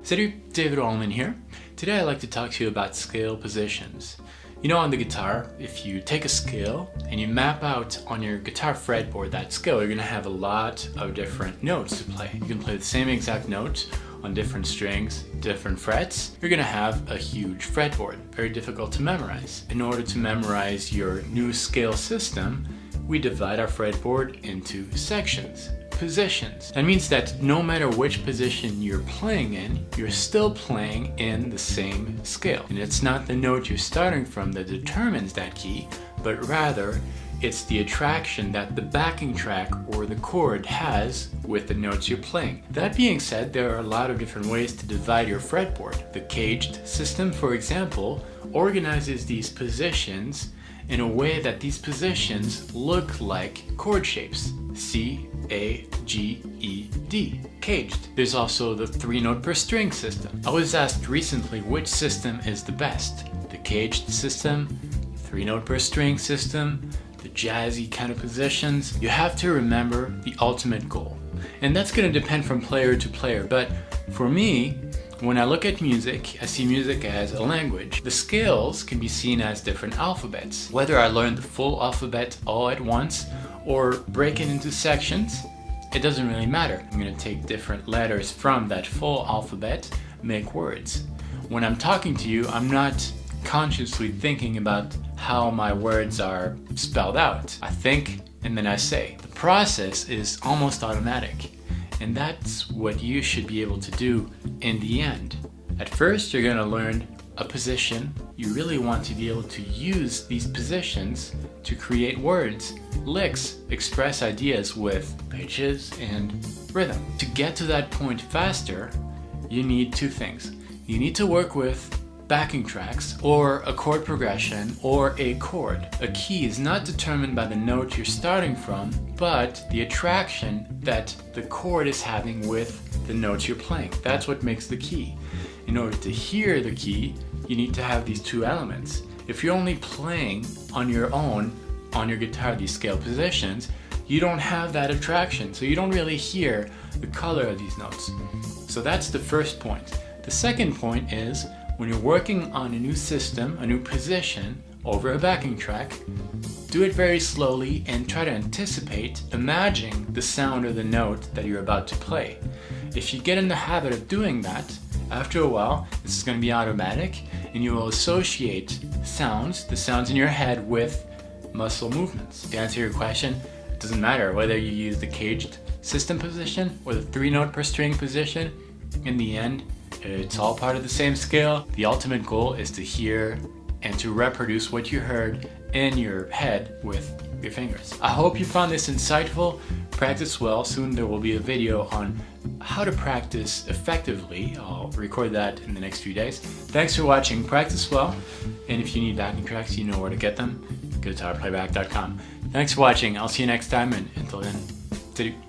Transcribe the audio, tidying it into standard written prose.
Salut, David Allman here. Today I'd like to talk to you about scale positions. You know, on the guitar, if you take a scale and you map out on your guitar fretboard that scale, you're going to have a lot of different notes to play. You can play the same exact note on different strings, different frets. You're going to have a huge fretboard, very difficult to memorize. In order to memorize your new scale system, we divide our fretboard into sections. Positions. That means that no matter which position you're playing in, you're still playing in the same scale. And it's not the note you're starting from that determines that key, but rather it's the attraction that the backing track or the chord has with the notes you're playing. That being said, there are a lot of different ways to divide your fretboard. The caged system, for example, organizes these positions in a way that these positions look like chord shapes. C, A, G, E, D. Caged. There's also the 3-note per string system. I was asked recently which system is the best. The caged system, 3-note per string system, the jazzy kind of positions. You have to remember the ultimate goal. And that's going to depend from player to player, but for me, when I look at music, I see music as a language. The scales can be seen as different alphabets. Whether I learn the full alphabet all at once or break it into sections, it doesn't really matter. I'm going to take different letters from that full alphabet, make words. When I'm talking to you, I'm not consciously thinking about how my words are spelled out. I think and then I say. The process is almost automatic. And that's what you should be able to do in the end. At first, you're going to learn a position. You really want to be able to use these positions to create words, licks, express ideas with pitches and rhythm. To get to that point faster, you need two things. You need to work with backing tracks or a chord progression or a chord. A key is not determined by the note you're starting from, but the attraction that the chord is having with the notes you're playing. That's what makes the key. In order to hear the key, you need to have these two elements. If you're only playing on your own, on your guitar, these scale positions, you don't have that attraction, so you don't really hear the color of these notes. So that's the first point. The second point is, when you're working on a new system, a new position over a backing track, do it very slowly and try to anticipate, imagine the sound of the note that you're about to play. If you get in the habit of doing that, after a while, this is going to be automatic and you will associate sounds, the sounds in your head, with muscle movements. To answer your question, it doesn't matter whether you use the caged system position or the 3-note per string position. In the end, it's all part of the same scale. The ultimate goal is to hear and to reproduce what you heard in your head with your fingers. I hope you found this insightful. Practice well. Soon there will be a video on how to practice effectively. I'll record that in the next few days. Thanks for watching. Practice well. And if you need backing tracks, you know where to get them. GuitarPlayback.com. Thanks for watching. I'll see you next time, and until then, salut.